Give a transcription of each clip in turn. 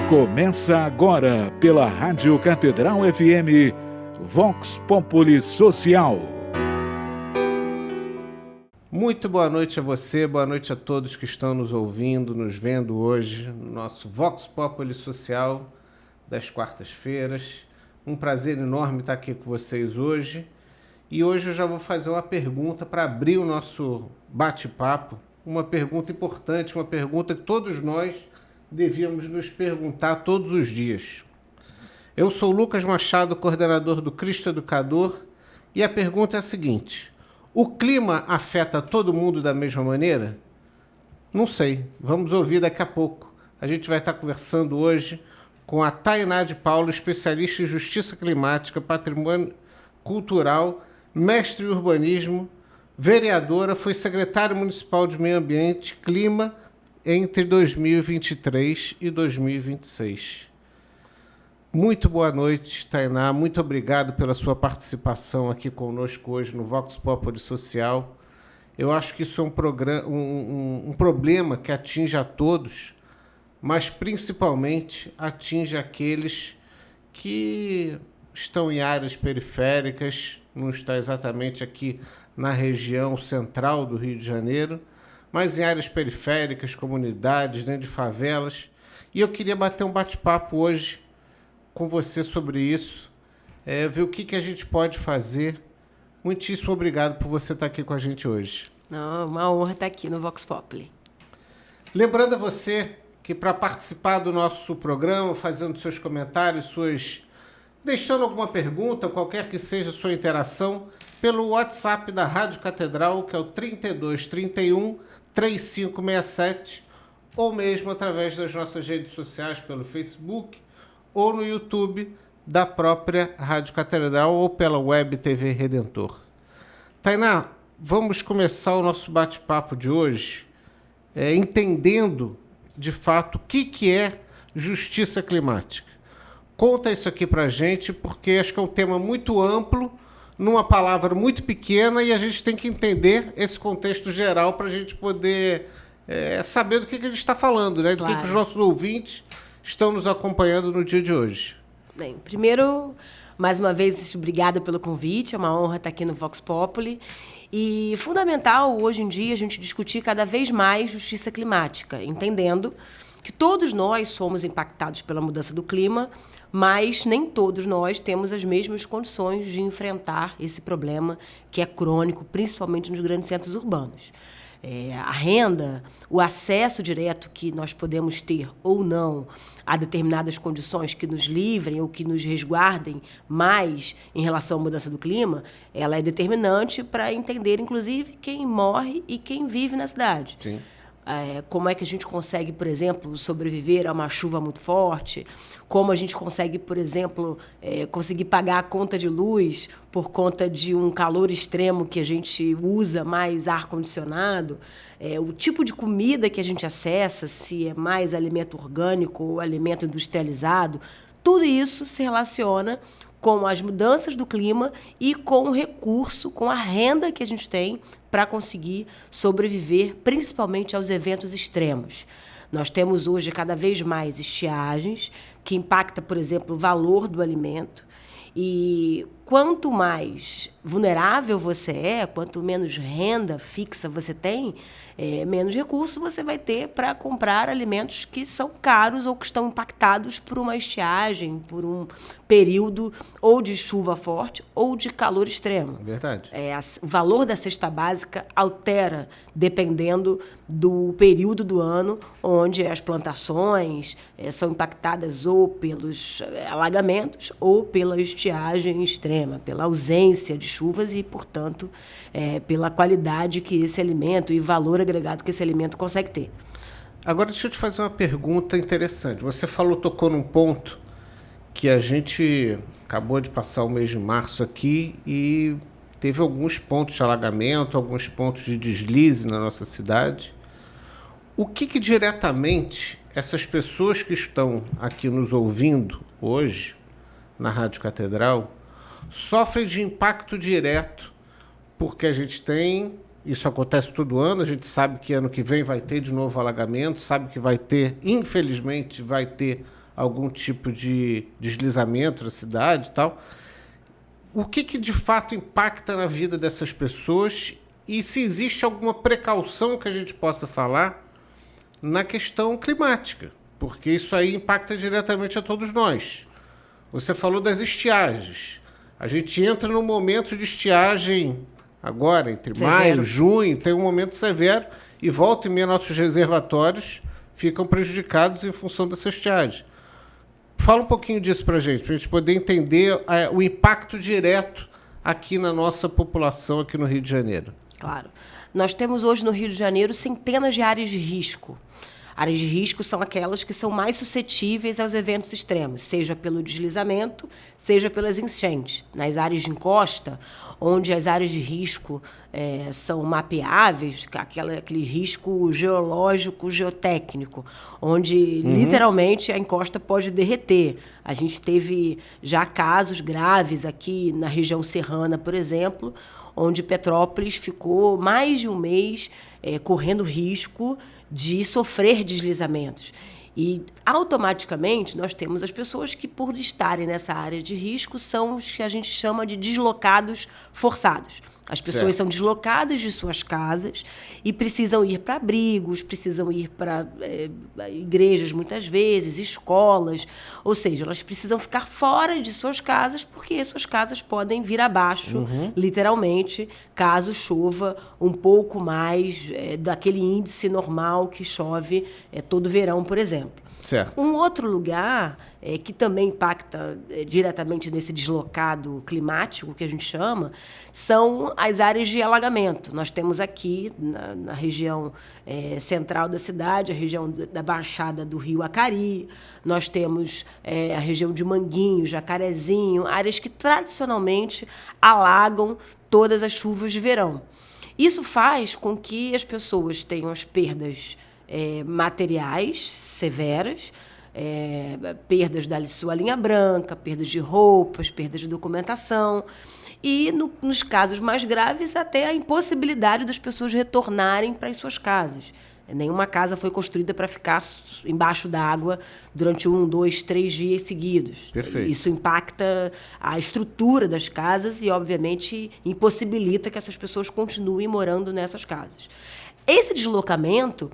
Começa agora pela Rádio Catedral FM, Vox Populi Social. Muito boa noite a você, boa noite a todos que estão nos ouvindo, nos vendo hoje no nosso Vox Populi Social das quartas-feiras. Um prazer enorme estar aqui com vocês hoje. E hoje eu já vou fazer uma pergunta para abrir o nosso bate-papo. Uma pergunta importante, uma pergunta que todos nós devíamos nos perguntar todos os dias. Eu sou Lucas Machado, coordenador do Cristo Educador, e a pergunta é a seguinte: o clima afeta todo mundo da mesma maneira? Não sei, vamos ouvir daqui a pouco. A gente vai estar conversando hoje com a Tainá de Paulo, especialista em justiça climática, patrimônio cultural, mestre em urbanismo, vereadora, foi secretária municipal de meio ambiente, clima, entre 2023 e 2026. Muito boa noite, Tainá. Muito obrigado pela sua participação aqui conosco hoje no Vox Populi Social. Eu acho que isso é um problema que atinge a todos, mas principalmente atinge aqueles que estão em áreas periféricas, não está exatamente aqui na região central do Rio de Janeiro, mas em áreas periféricas, comunidades, dentro de favelas. E eu queria bater um bate-papo hoje com você sobre isso, ver o que a gente pode fazer. Muitíssimo obrigado por você estar aqui com a gente hoje. Não, uma honra estar aqui no Vox Populi. Lembrando a você que para participar do nosso programa, fazendo seus comentários, deixando alguma pergunta, qualquer que seja a sua interação, pelo WhatsApp da Rádio Catedral, que é o 3231 3567, ou mesmo através das nossas redes sociais, pelo Facebook, ou no YouTube da própria Rádio Catedral, ou pela Web TV Redentor. Tainá, vamos começar o nosso bate-papo de hoje entendendo, de fato, o que é justiça climática. Conta isso aqui pra gente, porque acho que é um tema muito amplo, numa palavra muito pequena, e a gente tem que entender esse contexto geral para a gente poder saber do que a gente está falando, né? Claro. Do que os nossos ouvintes estão nos acompanhando no dia de hoje. Bem, primeiro, mais uma vez, obrigada pelo convite, é uma honra estar aqui no Vox Populi. E fundamental, hoje em dia, a gente discutir cada vez mais justiça climática, entendendo que todos nós somos impactados pela mudança do clima, mas nem todos nós temos as mesmas condições de enfrentar esse problema que é crônico, principalmente nos grandes centros urbanos. A renda, o acesso direto que nós podemos ter ou não a determinadas condições que nos livrem ou que nos resguardem mais em relação à mudança do clima, ela é determinante para entender, inclusive, quem morre e quem vive na cidade. Sim. Como é que a gente consegue, por exemplo, sobreviver a uma chuva muito forte, como a gente consegue, por exemplo, conseguir pagar a conta de luz por conta de um calor extremo que a gente usa mais ar-condicionado, o tipo de comida que a gente acessa, se é mais alimento orgânico ou alimento industrializado, tudo isso se relaciona com as mudanças do clima e com o recurso, com a renda que a gente tem para conseguir sobreviver, principalmente aos eventos extremos. Nós temos hoje cada vez mais estiagens, que impacta, por exemplo, o valor do alimento. E quanto mais vulnerável você é, quanto menos renda fixa você tem, menos recurso você vai ter para comprar alimentos que são caros ou que estão impactados por uma estiagem, por um período ou de chuva forte ou de calor extremo. Verdade. O valor da cesta básica altera dependendo do período do ano onde as plantações são impactadas ou pelos alagamentos ou pela estiagem extrema, pela ausência de chuvas e, portanto, pela qualidade que esse alimento e valor agregado que esse alimento consegue ter. Agora, deixa eu te fazer uma pergunta interessante. Você tocou num ponto que a gente acabou de passar o mês de março aqui e teve alguns pontos de alagamento, alguns pontos de deslize na nossa cidade. O que diretamente essas pessoas que estão aqui nos ouvindo hoje, na Rádio Catedral, sofrem de impacto direto? Porque a gente tem, isso acontece todo ano, a gente sabe que ano que vem vai ter de novo alagamento, sabe que vai ter, infelizmente, vai ter algum tipo de deslizamento na cidade e tal. O que de fato impacta na vida dessas pessoas e se existe alguma precaução que a gente possa falar na questão climática, porque isso aí impacta diretamente a todos nós. Você falou das estiagens. A gente entra num momento de estiagem agora, entre maio e junho, tem um momento severo e volta e meia nossos reservatórios ficam prejudicados em função dessa estiagem. Fala um pouquinho disso para a gente poder entender o impacto direto aqui na nossa população, aqui no Rio de Janeiro. Claro. Nós temos hoje no Rio de Janeiro centenas de áreas de risco. Áreas de risco são aquelas que são mais suscetíveis aos eventos extremos, seja pelo deslizamento, seja pelas enchentes. Nas áreas de encosta, onde as áreas de risco são mapeáveis, aquele risco geológico, geotécnico, onde literalmente a encosta pode derreter. A gente teve já casos graves aqui na região serrana, por exemplo, onde Petrópolis ficou mais de um mês correndo risco de sofrer deslizamentos. E, automaticamente, nós temos as pessoas que, por estarem nessa área de risco, são os que a gente chama de deslocados forçados. As pessoas são deslocadas de suas casas e precisam ir para abrigos, precisam ir para igrejas, muitas vezes, escolas. Ou seja, elas precisam ficar fora de suas casas porque suas casas podem vir abaixo, literalmente, caso chova um pouco mais daquele índice normal que chove todo verão, por exemplo. Certo. Um outro lugar que também impacta diretamente nesse deslocado climático, que a gente chama, são as áreas de alagamento. Nós temos aqui, na região central da cidade, a região da Baixada do Rio Acari, nós temos a região de Manguinho, Jacarezinho, áreas que tradicionalmente alagam todas as chuvas de verão. Isso faz com que as pessoas tenham as perdas materiais severas, perdas da sua linha branca, perdas de roupas, perdas de documentação e, nos casos mais graves, até a impossibilidade das pessoas retornarem para as suas casas. Nenhuma casa foi construída para ficar embaixo da água durante 1, 2, 3 dias seguidos. Perfeito. Isso impacta a estrutura das casas e, obviamente, impossibilita que essas pessoas continuem morando nessas casas. Esse deslocamento,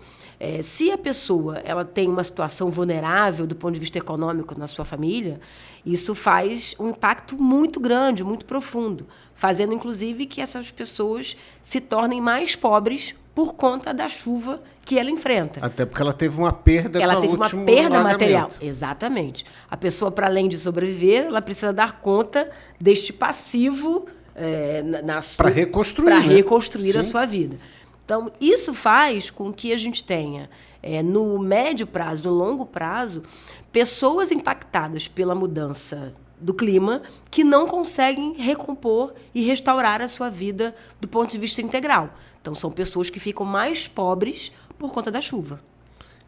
se a pessoa ela tem uma situação vulnerável do ponto de vista econômico na sua família, isso faz um impacto muito grande, muito profundo, fazendo, inclusive, que essas pessoas se tornem mais pobres por conta da chuva que ela enfrenta. Até porque ela teve uma perda ela teve uma perda material. Alagamento. Exatamente. A pessoa, para além de sobreviver, ela precisa dar conta deste passivo para reconstruir, reconstruir a sua vida. Então, isso faz com que a gente tenha, no médio prazo, no longo prazo, pessoas impactadas pela mudança do clima que não conseguem recompor e restaurar a sua vida do ponto de vista integral. Então, são pessoas que ficam mais pobres por conta da chuva.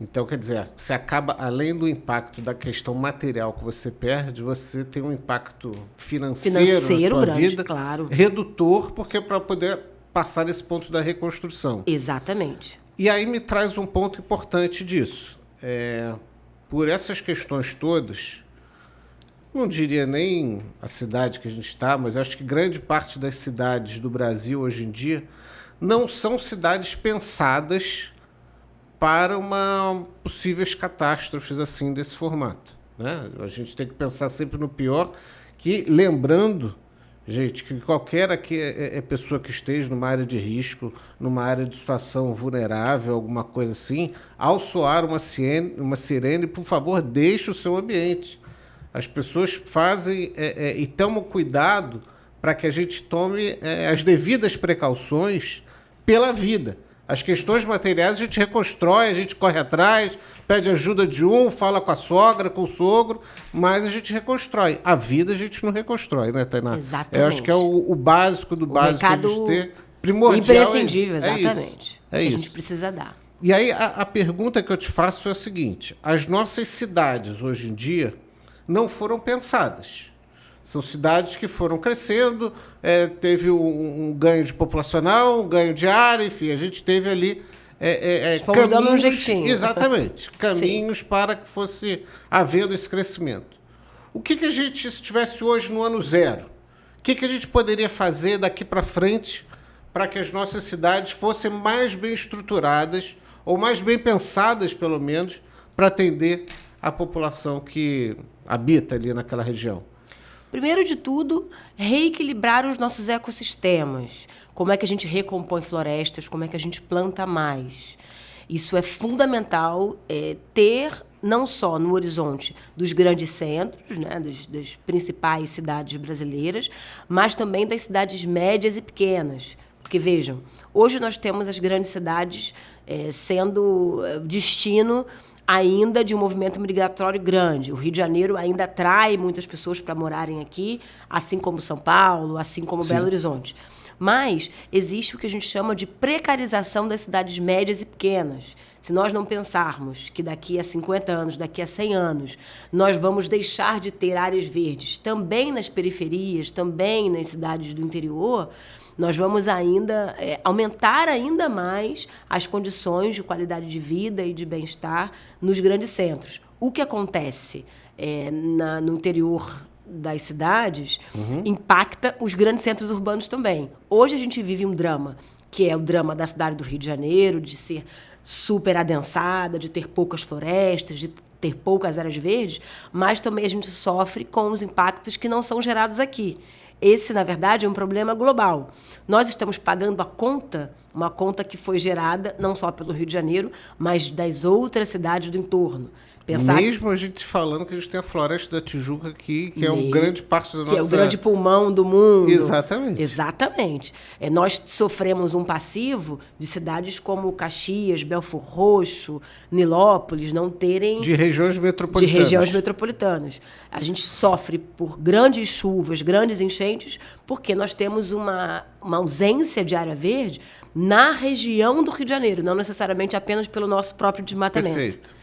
Então, quer dizer, você acaba, além do impacto da questão material que você perde, você tem um impacto financeiro na sua grande, vida, claro. redutor, porque para poder passar desse ponto da reconstrução. Exatamente. E aí me traz um ponto importante disso. Por essas questões todas, não diria nem a cidade que a gente está, mas acho que grande parte das cidades do Brasil hoje em dia não são cidades pensadas para possíveis catástrofes assim desse formato, né? A gente tem que pensar sempre no pior, que lembrando, gente, que qualquer pessoa que esteja numa área de risco, numa área de situação vulnerável, alguma coisa assim, ao soar uma sirene, por favor, deixe o seu ambiente. As pessoas fazem e tomam cuidado para que a gente tome as devidas precauções pela vida. As questões materiais a gente reconstrói, a gente corre atrás, pede ajuda de fala com a sogra, com o sogro, mas a gente reconstrói. A vida a gente não reconstrói, né, Tainá? Exatamente. Eu acho que é o básico do básico que a gente tem. Primordial. Imprescindível, exatamente. É isso. A gente precisa dar. E aí a pergunta que eu te faço é a seguinte: as nossas cidades hoje em dia não foram pensadas. São cidades que foram crescendo, teve um ganho de populacional, um ganho de área, enfim, a gente teve ali Fomos dando um jeitinho. Exatamente. Caminhos para que fosse havendo esse crescimento. O que a gente, se estivesse hoje no ano zero, o que a gente poderia fazer daqui para frente para que as nossas cidades fossem mais bem estruturadas, ou mais bem pensadas, pelo menos, para atender a população que habita ali naquela região? Primeiro de tudo, reequilibrar os nossos ecossistemas. Como é que a gente recompõe florestas, como é que a gente planta mais. Isso é fundamental, ter não só no horizonte dos grandes centros, né, das principais cidades brasileiras, mas também das cidades médias e pequenas. Porque, vejam, hoje nós temos as grandes cidades sendo destino ainda de um movimento migratório grande. O Rio de Janeiro ainda atrai muitas pessoas para morarem aqui, assim como São Paulo, assim como Belo Horizonte. Mas existe o que a gente chama de precarização das cidades médias e pequenas. Se nós não pensarmos que daqui a 50 anos, daqui a 100 anos, nós vamos deixar de ter áreas verdes também nas periferias, também nas cidades do interior, nós vamos ainda aumentar ainda mais as condições de qualidade de vida e de bem-estar nos grandes centros. O que acontece no interior das cidades impacta os grandes centros urbanos também. Hoje a gente vive um drama, que é o drama da cidade do Rio de Janeiro, de ser super adensada, de ter poucas florestas, de ter poucas áreas verdes, mas também a gente sofre com os impactos que não são gerados aqui. Esse, na verdade, é um problema global. Nós estamos pagando a conta, uma conta que foi gerada não só pelo Rio de Janeiro, mas das outras cidades do entorno. Mesmo a gente falando que a gente tem a Floresta da Tijuca aqui, que é uma grande parte da nossa... Que é o grande pulmão do mundo. Exatamente. Exatamente. Nós sofremos um passivo de cidades como Caxias, Belford Roxo, Nilópolis, não terem... De regiões metropolitanas. A gente sofre por grandes chuvas, grandes enchentes, porque nós temos uma ausência de área verde na região do Rio de Janeiro, não necessariamente apenas pelo nosso próprio desmatamento. Perfeito.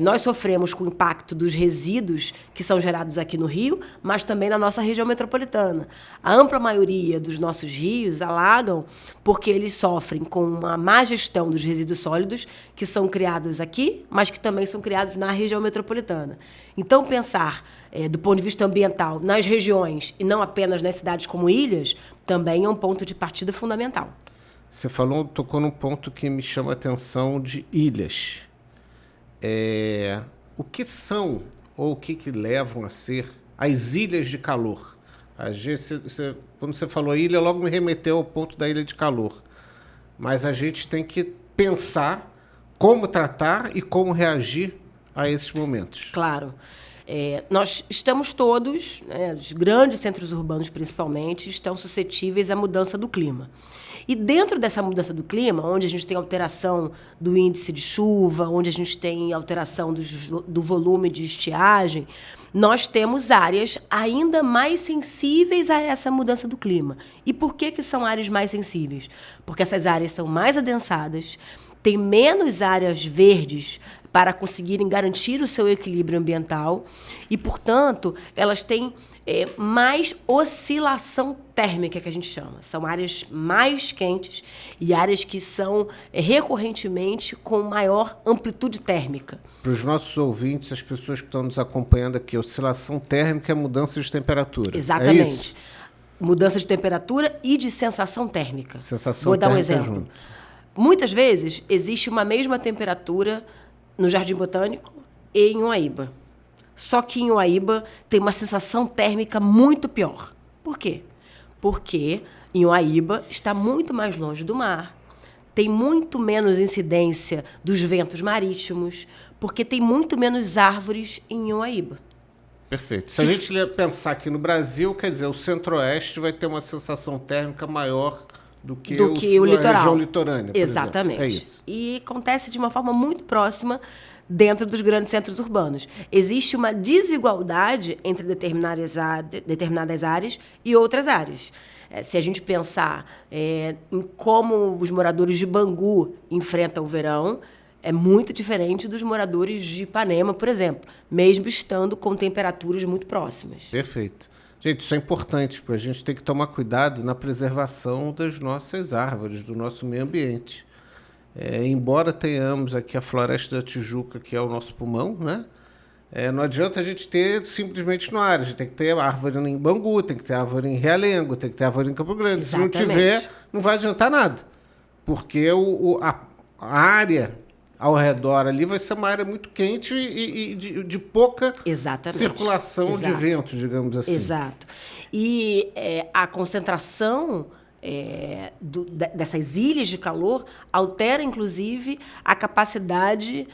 Nós sofremos com o impacto dos resíduos que são gerados aqui no Rio, mas também na nossa região metropolitana. A ampla maioria dos nossos rios alagam porque eles sofrem com uma má gestão dos resíduos sólidos que são criados aqui, mas que também são criados na região metropolitana. Então, pensar do ponto de vista ambiental nas regiões e não apenas nas cidades como ilhas, também é um ponto de partida fundamental. Você tocou num ponto que me chama a atenção de ilhas. O que são, ou o que levam a ser, as ilhas de calor? Quando você falou ilha, logo me remeteu ao ponto da ilha de calor. Mas a gente tem que pensar como tratar e como reagir a esses momentos. Claro. Nós estamos todos, os grandes centros urbanos principalmente, estão suscetíveis à mudança do clima. E dentro dessa mudança do clima, onde a gente tem alteração do índice de chuva, onde a gente tem alteração do volume de estiagem, nós temos áreas ainda mais sensíveis a essa mudança do clima. E por que são áreas mais sensíveis? Porque essas áreas são mais adensadas, têm menos áreas verdes para conseguirem garantir o seu equilíbrio ambiental e, portanto, elas têm mais oscilação térmica, que a gente chama. São áreas mais quentes e áreas que são recorrentemente com maior amplitude térmica. Para os nossos ouvintes, as pessoas que estão nos acompanhando aqui, oscilação térmica é mudança de temperatura. Exatamente. É isso? Mudança de temperatura e de sensação térmica. Vou dar um exemplo. Junto. Muitas vezes existe uma mesma temperatura no Jardim Botânico e em Uaíba. Só que em Uaíba tem uma sensação térmica muito pior. Por quê? Porque em Uaíba está muito mais longe do mar, tem muito menos incidência dos ventos marítimos, porque tem muito menos árvores em Uaíba. Perfeito. Se a gente pensar aqui no Brasil, quer dizer, o centro-oeste vai ter uma sensação térmica maior do que o litoral. Região litorânea, por Exatamente. Exemplo. É isso. E acontece de uma forma muito próxima dentro dos grandes centros urbanos. Existe uma desigualdade entre determinadas áreas e outras áreas. Se a gente pensar em como os moradores de Bangu enfrentam o verão, é muito diferente dos moradores de Ipanema, por exemplo, mesmo estando com temperaturas muito próximas. Perfeito. Gente, isso é importante, porque a gente tem que tomar cuidado na preservação das nossas árvores, do nosso meio ambiente. Embora tenhamos aqui a Floresta da Tijuca, que é o nosso pulmão, né? Não adianta a gente ter simplesmente no área. A gente tem que ter árvore em Bangu, tem que ter árvore em Realengo, tem que ter árvore em Campo Grande. Exatamente. Se não tiver, não vai adiantar nada. Porque a área ao redor ali vai ser uma área muito quente e de pouca circulação de ventos, digamos assim. Exato. E a concentração dessas ilhas de calor altera, inclusive, a capacidade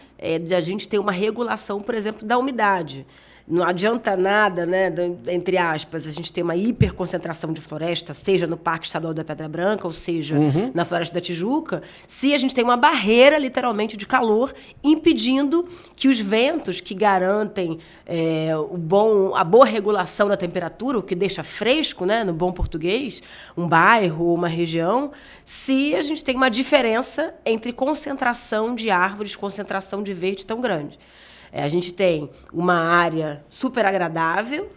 de a gente ter uma regulação, por exemplo, da umidade. Não adianta nada, né, entre aspas, a gente ter uma hiperconcentração de floresta, seja no Parque Estadual da Pedra Branca, ou seja, na Floresta da Tijuca, se a gente tem uma barreira, literalmente, de calor, impedindo que os ventos que garantem a boa regulação da temperatura, o que deixa fresco, né, no bom português, um bairro ou uma região, se a gente tem uma diferença entre concentração de árvores, concentração de verde tão grande. A gente tem uma área super agradável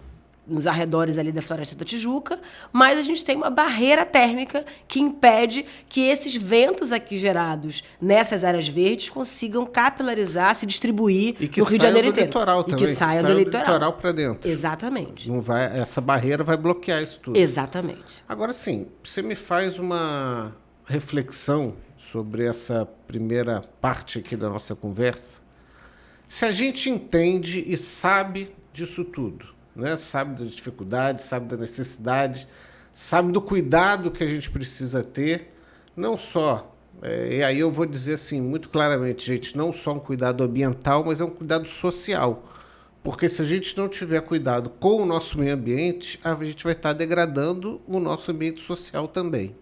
nos arredores ali da Floresta da Tijuca, mas a gente tem uma barreira térmica que impede que esses ventos aqui gerados nessas áreas verdes consigam capilarizar, se distribuir no Rio de Janeiro inteiro. Litoral também, e que saiam do litoral para dentro. Exatamente. Não vai, essa barreira vai bloquear isso tudo. Exatamente. Agora sim, você me faz uma reflexão sobre essa primeira parte aqui da nossa conversa. Se a gente entende e sabe disso tudo, né? Sabe das dificuldades, sabe da necessidade, sabe do cuidado que a gente precisa ter, não só, e aí eu vou dizer assim muito claramente, gente, não só um cuidado ambiental, mas é um cuidado social. Porque se a gente não tiver cuidado com o nosso meio ambiente, a gente vai estar degradando o nosso ambiente social também.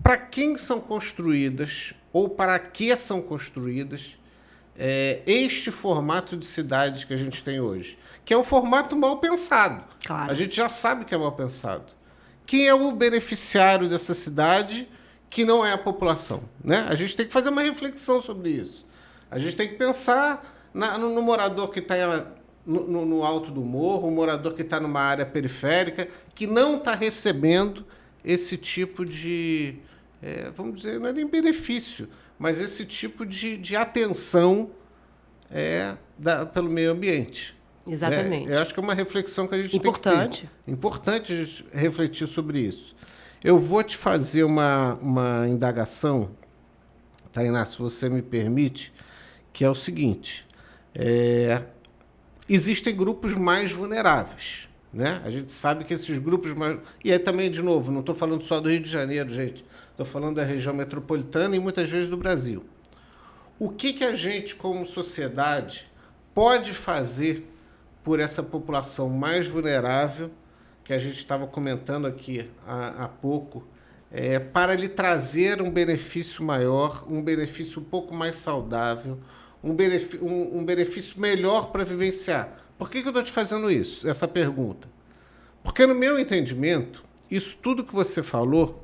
Para quem são construídas ou para que são construídas este formato de cidade que a gente tem hoje, que é um formato mal pensado. Claro. A gente já sabe que é mal pensado. Quem é o beneficiário dessa cidade que não é a população, né? A gente tem que fazer uma reflexão sobre isso. A gente tem que pensar no morador que está no alto do morro, o morador que está numa área periférica, que não está recebendo esse tipo de, vamos dizer, não é nem benefício, mas esse tipo de atenção pelo meio ambiente. Exatamente. Eu acho que é uma reflexão que a gente tem que ter. Importante a gente refletir sobre isso. Eu vou te fazer uma indagação, Tainá, se você me permite, que é o seguinte. Existem grupos mais vulneráveis, né? A gente sabe que esses grupos mais... E aí também, de novo, não estou falando só do Rio de Janeiro, gente. Estou falando da região metropolitana e muitas vezes do Brasil. O que a gente, como sociedade, pode fazer por essa população mais vulnerável, que a gente estava comentando aqui há pouco, para lhe trazer um benefício maior, um benefício um pouco mais saudável, um benefício melhor para vivenciar? Por que eu estou te fazendo essa pergunta? Porque, no meu entendimento, isso tudo que você falou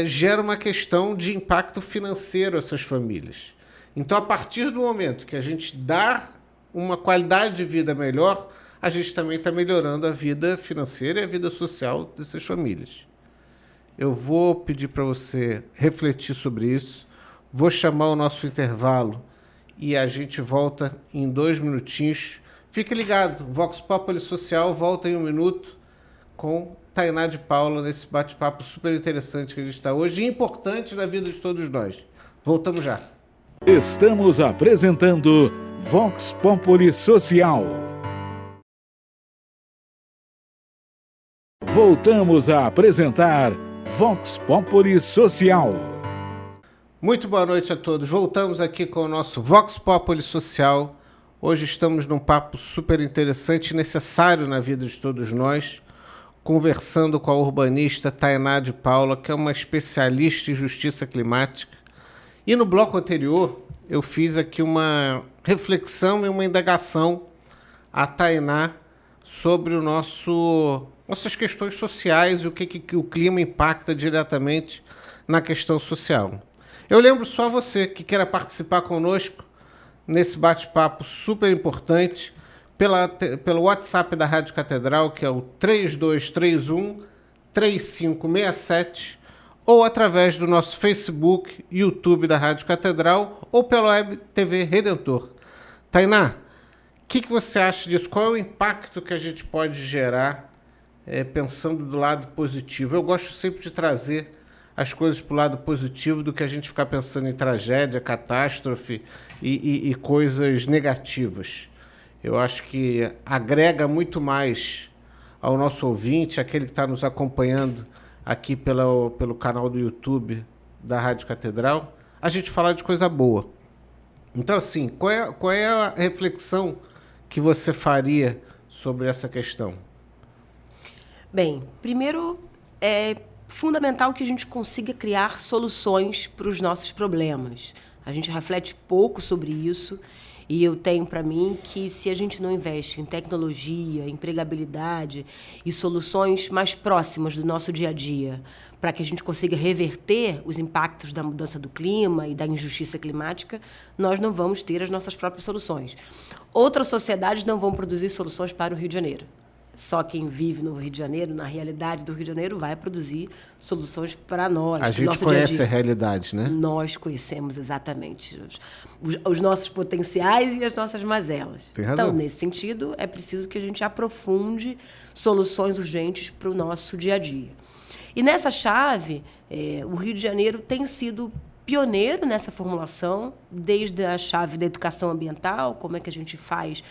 gera uma questão de impacto financeiro a essas famílias. Então, a partir do momento que a gente dá uma qualidade de vida melhor, a gente também está melhorando a vida financeira e a vida social dessas famílias. Eu vou pedir para você refletir sobre isso, vou chamar o nosso intervalo e a gente volta em 2 minutinhos. Fique ligado, Vox Populi Social volta em 1 minuto com Tainá de Paula nesse bate-papo super interessante que a gente está hoje e importante na vida de todos nós. Voltamos já. Estamos apresentando Vox Populi Social. Voltamos a apresentar Vox Populi Social. Muito boa noite a todos. Voltamos aqui com o nosso Vox Populi Social. Hoje estamos num papo super interessante e necessário na vida de todos nós, conversando com a urbanista Tainá de Paula, que é uma especialista em justiça climática. E no bloco anterior, eu fiz aqui uma reflexão e uma indagação a Tainá sobre nossas questões sociais e o que o clima impacta diretamente na questão social. Eu lembro só você que queira participar conosco nesse bate-papo super importante pelo WhatsApp da Rádio Catedral, que é o 3231-3567, ou através do nosso Facebook, YouTube da Rádio Catedral ou pela Web TV Redentor. Tainá, o que você acha disso? Qual é o impacto que a gente pode gerar pensando do lado positivo? Eu gosto sempre de trazer as coisas para o lado positivo do que a gente ficar pensando em tragédia, catástrofe e coisas negativas. Eu acho que agrega muito mais ao nosso ouvinte, aquele que está nos acompanhando aqui pelo canal do YouTube da Rádio Catedral, a gente falar de coisa boa. Então, assim, qual é a reflexão que você faria sobre essa questão? Bem, primeiro é fundamental que a gente consiga criar soluções para os nossos problemas. A gente reflete pouco sobre isso e eu tenho para mim que se a gente não investe em tecnologia, empregabilidade e soluções mais próximas do nosso dia a dia, para que a gente consiga reverter os impactos da mudança do clima e da injustiça climática, nós não vamos ter as nossas próprias soluções. Outras sociedades não vão produzir soluções para o Rio de Janeiro. Só quem vive no Rio de Janeiro, na realidade do Rio de Janeiro, vai produzir soluções para nós. A gente conhece a realidade, né? Nós conhecemos exatamente os nossos potenciais e as nossas mazelas. Tem razão. Então, nesse sentido, é preciso que a gente aprofunde soluções urgentes para o nosso dia a dia. E nessa chave, o Rio de Janeiro tem sido pioneiro nessa formulação, desde a chave da educação ambiental, como é que a gente faz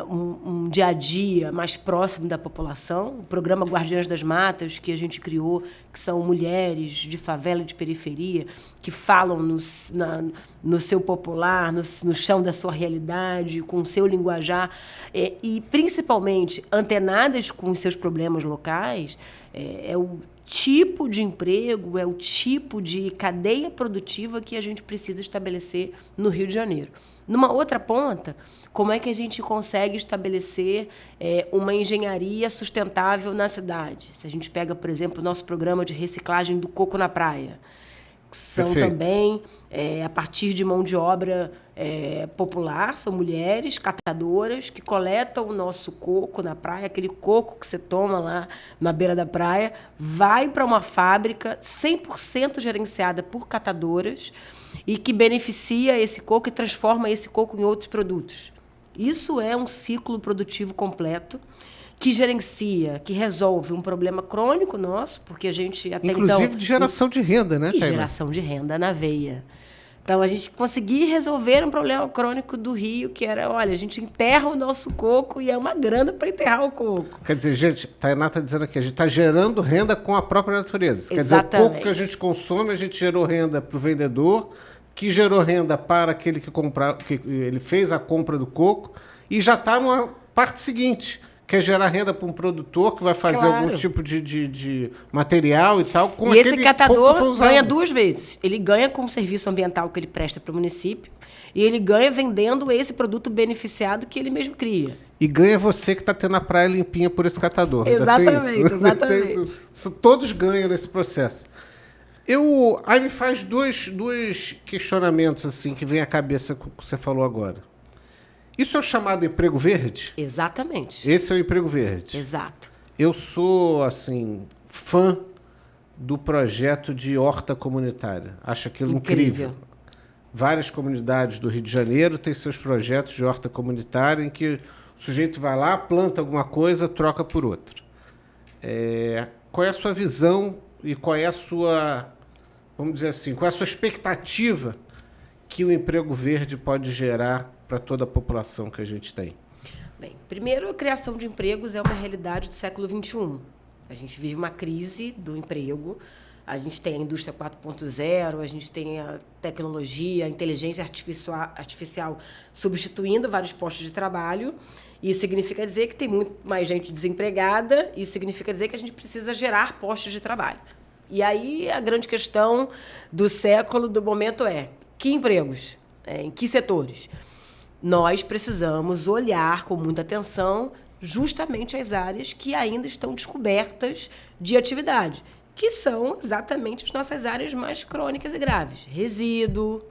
um dia a dia mais próximo da população. O programa Guardiãs das Matas, que a gente criou, que são mulheres de favela e de periferia, que falam no seu popular, no chão da sua realidade, com o seu linguajar, e principalmente antenadas com os seus problemas locais, é o tipo de emprego, é o tipo de cadeia produtiva que a gente precisa estabelecer no Rio de Janeiro. Numa outra ponta, como é que a gente consegue estabelecer uma engenharia sustentável na cidade? Se a gente pega, por exemplo, o nosso programa de reciclagem do coco na praia, que são Perfeito. também a partir de mão de obra popular, são mulheres catadoras que coletam o nosso coco na praia, aquele coco que você toma lá na beira da praia, vai para uma fábrica 100% gerenciada por catadoras e que beneficia esse coco e transforma esse coco em outros produtos. Isso é um ciclo produtivo completo que gerencia, que resolve um problema crônico nosso, porque a gente até Inclusive então, de geração de renda, né, e Tainá? geração de renda na veia. Então, a gente conseguir resolver um problema crônico do Rio, que era, olha, a gente enterra o nosso coco e é uma grana para enterrar o coco. Quer dizer, gente, Tainá está dizendo aqui, a gente está gerando renda com a própria natureza. Quer dizer, Exatamente. o pouco que a gente consome, a gente gerou renda para o vendedor, que gerou renda para aquele que ele fez a compra do coco, e já está numa parte seguinte, que é gerar renda para um produtor que vai fazer Claro. algum tipo de material e tal. Com E esse aquele catador coco que foi usado. ganha duas vezes. Ele ganha com o serviço ambiental que ele presta para o município e ele ganha vendendo esse produto beneficiado que ele mesmo cria. E ganha você que está tendo a praia limpinha por esse catador. Ainda tem Exatamente, isso. exatamente. Todos ganham nesse processo. Aí me faz dois questionamentos assim que vem à cabeça com o que você falou agora. Isso é o chamado emprego verde? Exatamente. Esse é o emprego verde. Exato. Eu sou, assim, fã do projeto de horta comunitária. Acho aquilo incrível. Várias comunidades do Rio de Janeiro têm seus projetos de horta comunitária em que o sujeito vai lá, planta alguma coisa, troca por outra. Qual é a sua visão e qual é a sua, vamos dizer assim, qual é a sua expectativa que o emprego verde pode gerar para toda a população que a gente tem? Bem, primeiro, a criação de empregos é uma realidade do século XXI. A gente vive uma crise do emprego, a gente tem a indústria 4.0, a gente tem a tecnologia, a inteligência artificial substituindo vários postos de trabalho. Isso significa dizer que tem muito mais gente desempregada, isso significa dizer que a gente precisa gerar postos de trabalho. E aí a grande questão do século, do momento é: que empregos? Em que setores? Nós precisamos olhar com muita atenção justamente as áreas que ainda estão descobertas de atividade, que são exatamente as nossas áreas mais crônicas e graves. Resíduo,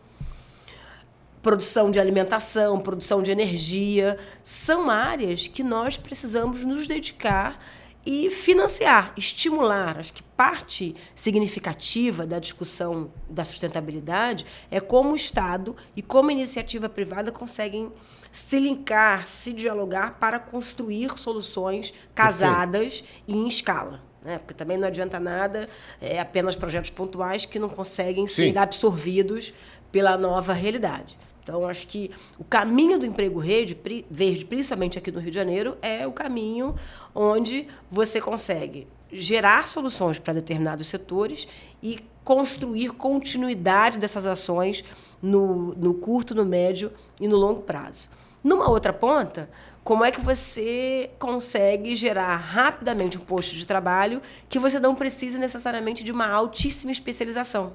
produção de alimentação, produção de energia, são áreas que nós precisamos nos dedicar e financiar, estimular. Acho que parte significativa da discussão da sustentabilidade é como o Estado e como a iniciativa privada conseguem se linkar, se dialogar para construir soluções casadas e em escala. Né? Porque também não adianta nada apenas projetos pontuais que não conseguem ser absorvidos pela nova realidade. Então, acho que o caminho do emprego verde, principalmente aqui no Rio de Janeiro, é o caminho onde você consegue gerar soluções para determinados setores e construir continuidade dessas ações no curto, no médio e no longo prazo. Numa outra ponta, como é que você consegue gerar rapidamente um posto de trabalho que você não precisa necessariamente de uma altíssima especialização,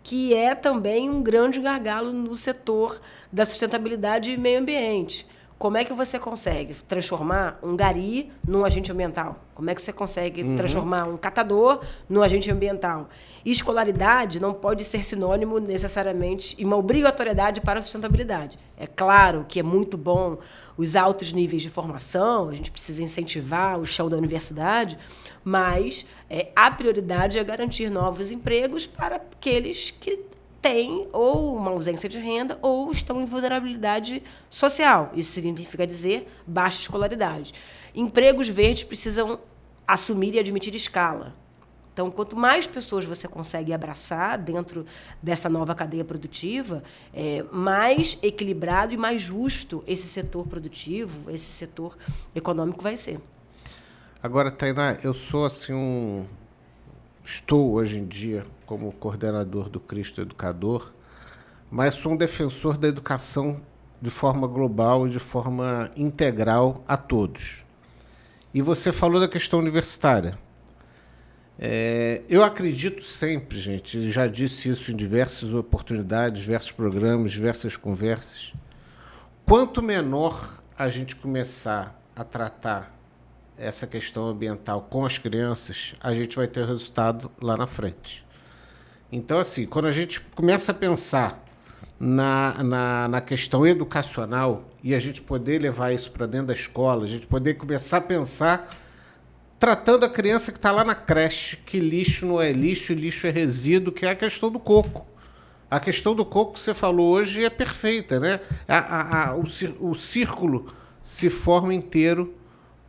que é também um grande gargalo no setor da sustentabilidade e meio ambiente. Como é que você consegue transformar um gari num agente ambiental? Como é que você consegue transformar um catador num agente ambiental? E escolaridade não pode ser sinônimo necessariamente e uma obrigatoriedade para a sustentabilidade. É claro que é muito bom os altos níveis de formação, a gente precisa incentivar o chão da universidade, mas a prioridade é garantir novos empregos para aqueles que têm ou uma ausência de renda ou estão em vulnerabilidade social. Isso significa dizer baixa escolaridade. Empregos verdes precisam assumir e admitir escala. Então, quanto mais pessoas você consegue abraçar dentro dessa nova cadeia produtiva, mais equilibrado e mais justo esse setor produtivo, esse setor econômico vai ser. Agora, Tainá, eu sou assim estou hoje em dia como coordenador do Cristo Educador, mas sou um defensor da educação de forma global e de forma integral a todos. E você falou da questão universitária. Eu acredito sempre, gente, já disse isso em diversas oportunidades, diversos programas, diversas conversas, quanto menor a gente começar a tratar essa questão ambiental com as crianças, a gente vai ter resultado lá na frente. Então, assim, quando a gente começa a pensar na questão educacional e a gente poder levar isso para dentro da escola, a gente poder começar a pensar tratando a criança que está lá na creche, que lixo não é lixo, lixo é resíduo, que é a questão do coco. A questão do coco que você falou hoje é perfeita, né? O círculo se forma inteiro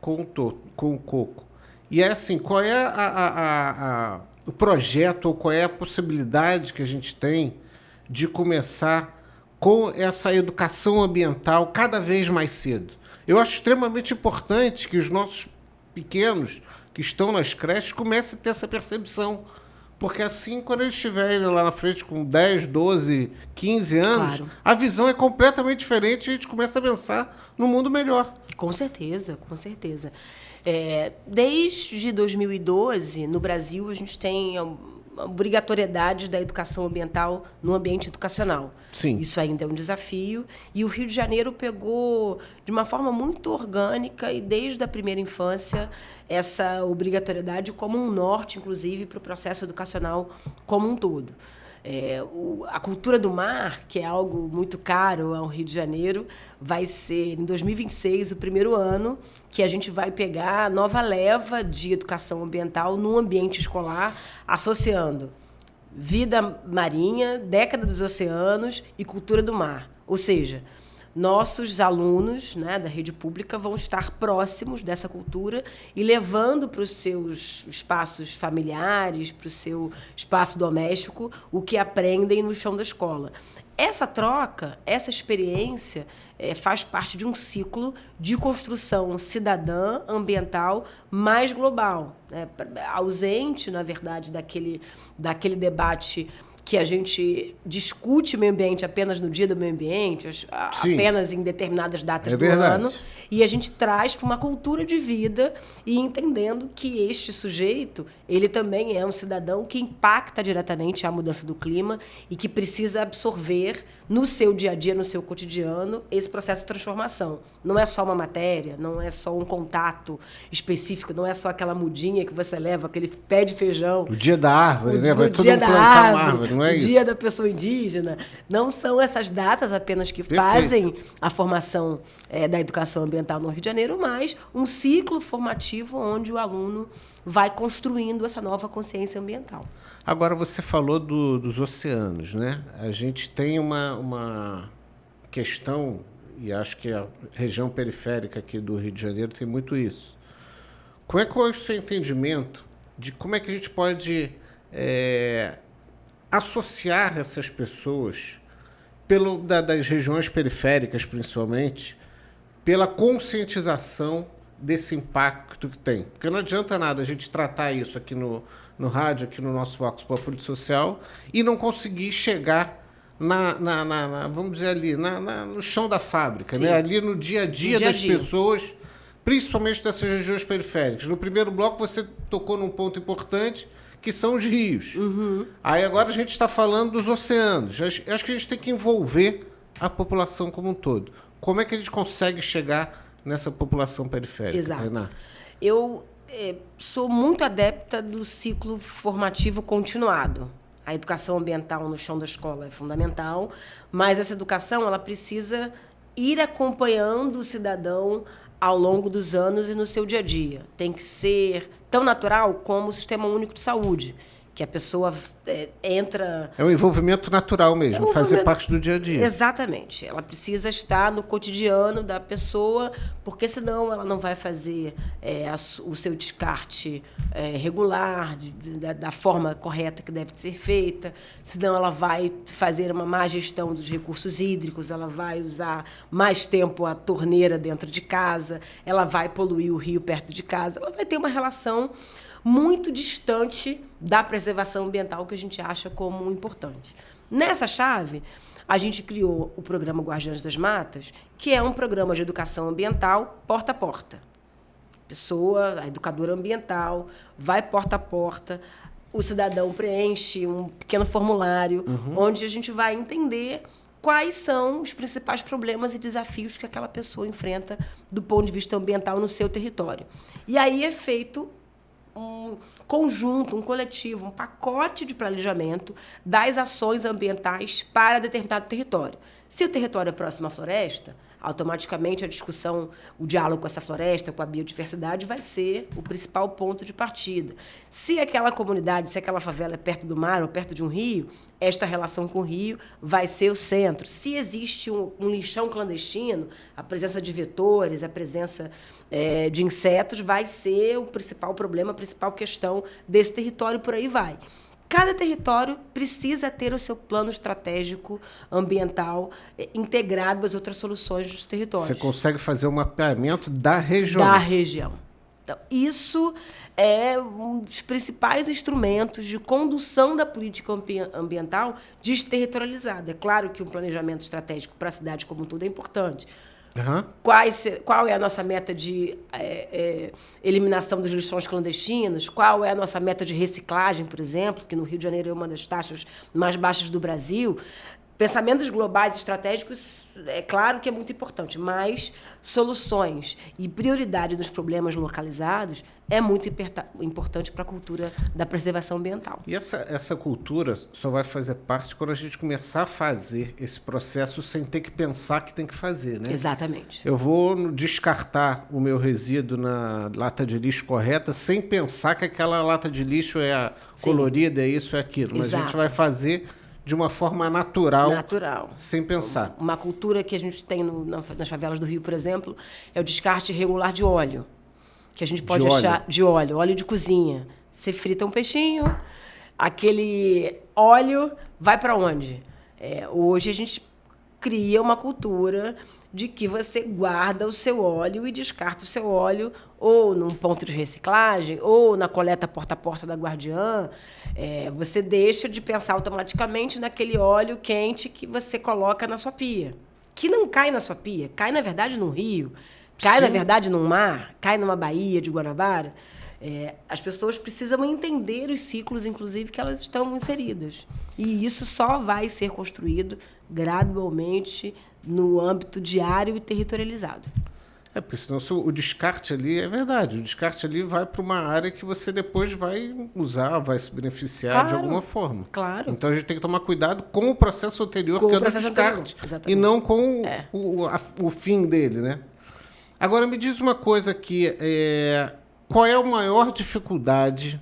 com o coco. E é assim, qual é o projeto ou qual é a possibilidade que a gente tem de começar com essa educação ambiental cada vez mais cedo? Eu acho extremamente importante que os nossos pequenos que estão nas creches comecem a ter essa percepção. Porque assim, quando eles estiverem lá na frente com 10, 12, 15 anos, claro, a visão é completamente diferente e a gente começa a pensar num mundo melhor. Com certeza, com certeza. Desde 2012, no Brasil, a gente tem a obrigatoriedade da educação ambiental no ambiente educacional. Sim. Isso ainda é um desafio. E o Rio de Janeiro pegou, de uma forma muito orgânica e desde a primeira infância, essa obrigatoriedade como um norte, inclusive, para o processo educacional como um todo. A cultura do mar, que é algo muito caro ao Rio de Janeiro, vai ser, em 2026, o primeiro ano que a gente vai pegar a nova leva de educação ambiental no ambiente escolar, associando vida marinha, década dos oceanos e cultura do mar. Ou seja, nossos alunos, né, da rede pública vão estar próximos dessa cultura e levando para os seus espaços familiares, para o seu espaço doméstico, o que aprendem no chão da escola. Essa troca, essa experiência faz parte de um ciclo de construção cidadã, ambiental, mais global, né? Ausente, na verdade, daquele debate que a gente discute meio ambiente apenas no dia do meio ambiente, apenas em determinadas datas do ano, e a gente traz para uma cultura de vida e entendendo que este sujeito, ele também é um cidadão que impacta diretamente a mudança do clima e que precisa absorver no seu dia a dia, no seu cotidiano, esse processo de transformação. Não é só uma matéria, não é só um contato específico, não é só aquela mudinha que você leva, aquele pé de feijão. O dia da árvore, né? Vai todo mundo plantar uma árvore. não é o isso? Dia da Pessoa Indígena. Não são essas datas apenas que Perfeito. fazem a formação da educação ambiental no Rio de Janeiro, mas um ciclo formativo onde o aluno vai construindo essa nova consciência ambiental. Agora, você falou dos oceanos, né? A gente tem uma questão, e acho que a região periférica aqui do Rio de Janeiro tem muito isso. Qual é o seu entendimento de como é que a gente pode associar essas pessoas, das regiões periféricas principalmente, pela conscientização desse impacto que tem? Porque não adianta nada a gente tratar isso aqui no rádio, aqui no nosso Vox Populi Social, e não conseguir chegar vamos dizer ali, no chão da fábrica, né? Ali no dia a dia das pessoas, principalmente dessas regiões periféricas. No primeiro bloco você tocou num ponto importante, que são os rios. Uhum. Aí agora a gente está falando dos oceanos. Acho que a gente tem que envolver a população como um todo. Como é que a gente consegue chegar nessa população periférica, Exato. Tainá? Eu sou muito adepta do ciclo formativo continuado. A educação ambiental no chão da escola é fundamental, mas essa educação ela precisa ir acompanhando o cidadão ao longo dos anos e no seu dia a dia. Tem que ser tão natural como o Sistema Único de Saúde, que a pessoa entra... É um envolvimento natural mesmo, fazer parte do dia a dia. Exatamente. Ela precisa estar no cotidiano da pessoa, porque senão ela não vai fazer o seu descarte regular, da forma correta que deve ser feita, senão ela vai fazer uma má gestão dos recursos hídricos, ela vai usar mais tempo a torneira dentro de casa, ela vai poluir o rio perto de casa, ela vai ter uma relação muito distante da preservação ambiental que a gente acha como importante. Nessa chave, a gente criou o programa Guardiães das Matas, que é um programa de educação ambiental porta a porta. A educadora ambiental, vai porta a porta, o cidadão preenche um pequeno formulário, onde a gente vai entender quais são os principais problemas e desafios que aquela pessoa enfrenta do ponto de vista ambiental no seu território. E aí é feito um conjunto, um coletivo, um pacote de planejamento das ações ambientais para determinado território. Se o território é próximo à floresta, automaticamente a discussão, o diálogo com essa floresta, com a biodiversidade, vai ser o principal ponto de partida. Se aquela comunidade, se aquela favela é perto do mar ou perto de um rio, esta relação com o rio vai ser o centro. Se existe um lixão clandestino, a presença de vetores, a presença de insetos vai ser o principal problema, a principal questão desse território, por aí vai. Cada território precisa ter o seu plano estratégico ambiental integrado às outras soluções dos territórios. Você consegue fazer um mapeamento da região. Da região. Então, isso é um dos principais instrumentos de condução da política ambiental desterritorializada. É claro que um planejamento estratégico para a cidade como um todo é importante. Uhum. Qual é a nossa meta de eliminação dos lixões clandestinos? Qual é a nossa meta de reciclagem, por exemplo, que no Rio de Janeiro é uma das taxas mais baixas do Brasil? Pensamentos globais estratégicos, é claro que é muito importante, mas soluções e prioridade dos problemas localizados é muito importante para a cultura da preservação ambiental. E essa cultura só vai fazer parte quando a gente começar a fazer esse processo sem ter que pensar que tem que fazer, né? Exatamente. Eu vou descartar o meu resíduo na lata de lixo correta sem pensar que aquela lata de lixo é colorida, é isso, é aquilo. Mas Exato. a gente vai fazer de uma forma natural, sem pensar. Uma cultura que a gente tem nas favelas do Rio, por exemplo, é o descarte regular de óleo. Que a gente pode achar de óleo de cozinha. Você frita um peixinho, aquele óleo vai para onde? Hoje a gente cria uma cultura de que você guarda o seu óleo e descarta o seu óleo ou num ponto de reciclagem ou na coleta porta a porta da Guardiã. Você deixa de pensar automaticamente naquele óleo quente que você coloca na sua pia. Que não cai na sua pia, cai, na verdade, num rio, cai, na verdade, num mar, cai numa baía de Guanabara. As pessoas precisam entender os ciclos, inclusive, que elas estão inseridas. E isso só vai ser construído gradualmente no âmbito diário e territorializado. Porque senão o descarte ali, é verdade, o descarte ali vai para uma área que você depois vai usar, vai se beneficiar de alguma forma. Claro. Então a gente tem que tomar cuidado com o processo anterior, que é o do descarte, e não com o fim dele, né? Agora me diz uma coisa aqui, qual é a maior dificuldade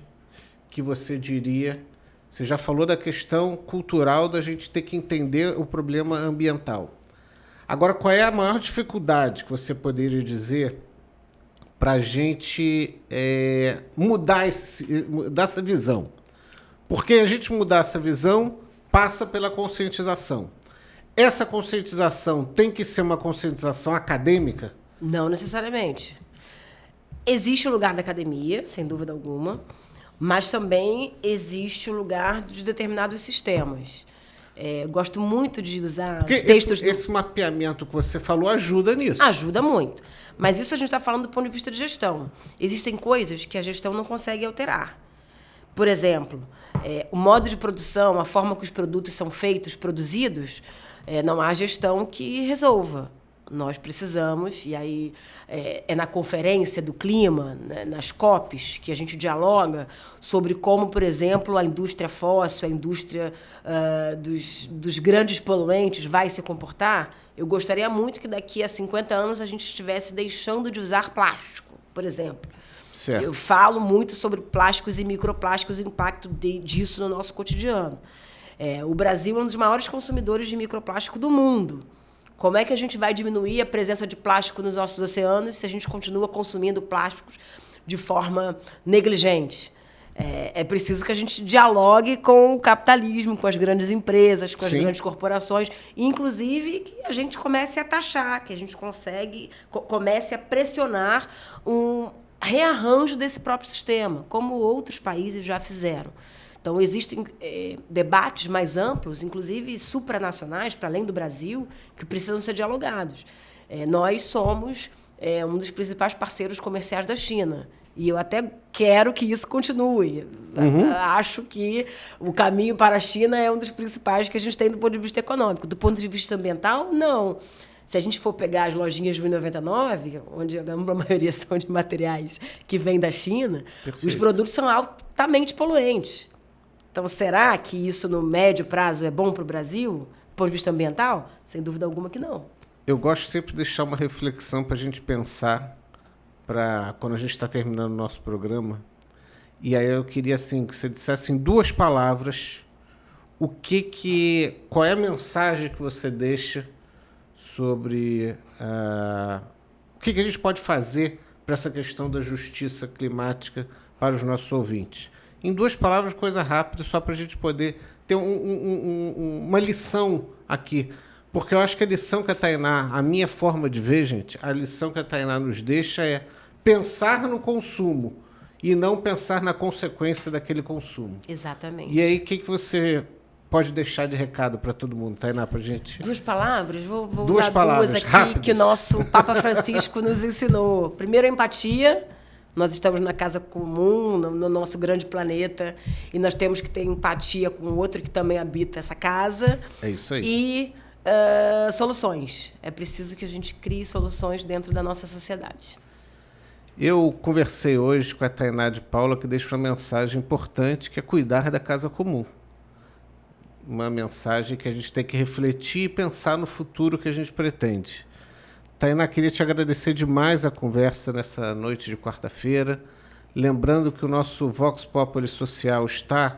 que você diria? Você já falou da questão cultural da gente ter que entender o problema ambiental. Agora, qual é a maior dificuldade que você poderia dizer para a gente mudar essa visão? Porque a gente mudar essa visão passa pela conscientização. Essa conscientização tem que ser uma conscientização acadêmica? Não necessariamente. Existe o lugar da academia, sem dúvida alguma, mas também existe o lugar de determinados sistemas. Gosto muito de usar os textos... Esse mapeamento que você falou ajuda nisso. Ajuda muito. Mas isso a gente está falando do ponto de vista de gestão. Existem coisas que a gestão não consegue alterar. Por exemplo, o modo de produção, a forma que os produtos são feitos, produzidos, não há gestão que resolva. Nós precisamos, e aí na conferência do clima, né, nas COPs, que a gente dialoga sobre como, por exemplo, a indústria fóssil, a indústria dos grandes poluentes vai se comportar. Eu gostaria muito que daqui a 50 anos a gente estivesse deixando de usar plástico, por exemplo. Certo. Eu falo muito sobre plásticos e microplásticos e o impacto disso no nosso cotidiano. O Brasil é um dos maiores consumidores de microplástico do mundo. Como é que a gente vai diminuir a presença de plástico nos nossos oceanos se a gente continua consumindo plásticos de forma negligente? É preciso que a gente dialogue com o capitalismo, com as grandes empresas, com as grandes corporações, e inclusive que a gente comece a taxar, que a gente comece a pressionar um rearranjo desse próprio sistema, como outros países já fizeram. Então, existem debates mais amplos, inclusive supranacionais, para além do Brasil, que precisam ser dialogados. Nós somos um dos principais parceiros comerciais da China. E eu até quero que isso continue. Acho que o caminho para a China é um dos principais que a gente tem do ponto de vista econômico. Do ponto de vista ambiental, não. Se a gente for pegar as lojinhas de 1,99, onde a ampla maioria são de materiais que vêm da China, os produtos são altamente poluentes. Então, será que isso, no médio prazo, é bom para o Brasil, do ponto de vista ambiental? Sem dúvida alguma que não. Eu gosto sempre de deixar uma reflexão para a gente pensar, para quando a gente está terminando o nosso programa. E aí eu queria assim, que você dissesse em 2 palavras qual é a mensagem que você deixa sobre o que a gente pode fazer para essa questão da justiça climática para os nossos ouvintes. Em 2 palavras, coisa rápida, só para a gente poder ter uma lição aqui. Porque eu acho que a lição que a Tainá, a minha forma de ver, gente, a lição que a Tainá nos deixa é pensar no consumo e não pensar na consequência daquele consumo. Exatamente. E aí, o que você pode deixar de recado para todo mundo, Tainá, para a gente? 2 palavras? Vou 2 usar palavras, 2 aqui, rápidas. que o nosso Papa Francisco nos ensinou. Primeiro, a empatia. Nós estamos na casa comum, no nosso grande planeta, e nós temos que ter empatia com o outro que também habita essa casa. É isso aí. E soluções. É preciso que a gente crie soluções dentro da nossa sociedade. Eu conversei hoje com a Tainá de Paula, que deixa uma mensagem importante, que é cuidar da casa comum. Uma mensagem que a gente tem que refletir e pensar no futuro que a gente pretende. Tainá, queria te agradecer demais a conversa nessa noite de quarta-feira. Lembrando que o nosso Vox Populi Social está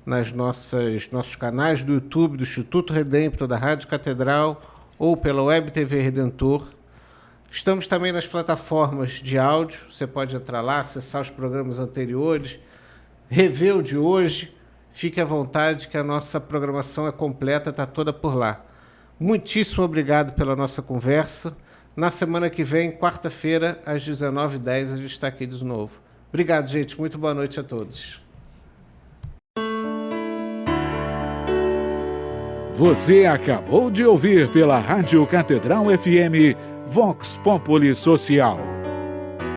nas nossos canais do YouTube, do Instituto Redemptor, da Rádio Catedral ou pela Web TV Redentor. Estamos também nas plataformas de áudio. Você pode entrar lá, acessar os programas anteriores, rever o de hoje. Fique à vontade que a nossa programação é completa, está toda por lá. Muitíssimo obrigado pela nossa conversa. Na semana que vem, quarta-feira, às 19h10, a gente está aqui de novo. Obrigado, gente. Muito boa noite a todos. Você acabou de ouvir pela Rádio Catedral FM Vox Populi Social.